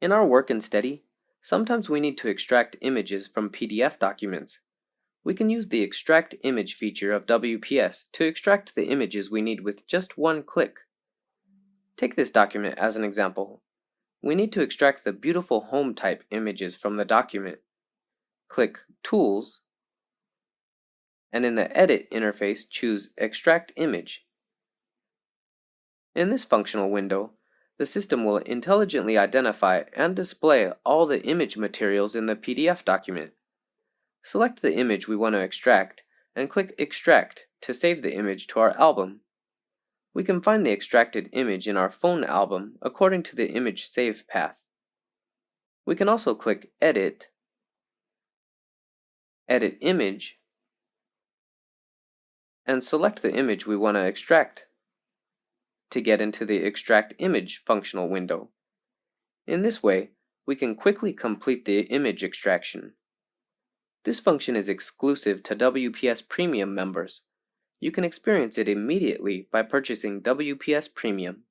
In our work and study, sometimes we need to extract images from PDF documents. We can use the Extract Image feature of WPS to extract the images we need with just one click. Take this document as an example. We need to extract the beautiful home type images from the document. Click Tools, and in the Edit interface, choose Extract Image. In this functional window, the system will intelligently identify and display all the image materials in the PDF document. Select the image we want to extract and click Extract to save the image to our album. We can find the extracted image in our phone album according to the image save path. We can also click Edit, Edit Image, and select the image we want to extract to get into the Extract Image functional window. In this way, we can quickly complete the image extraction. This function is exclusive to WPS Premium members. You can experience it immediately by purchasing WPS Premium.